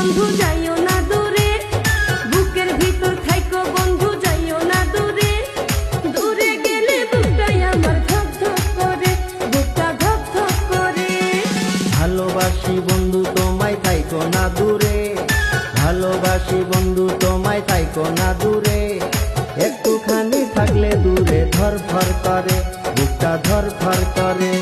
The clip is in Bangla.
বন্ধু যাইও না দূরে, বুকের ভিতর থাইকো বন্ধু যাইও না দূরে। দূরে গেলে বুকটাই আমার ধক ধক করে, বুকটা ধক ধক করে। ভালোবাসি বন্ধু তোমায় থাইকো না দূরে, ভালোবাসি বন্ধু তোমায় থাইকো না দূরে। একটুখানি থাকলে দূরে ধর ধর করে, বুকটা ধর ধর করে।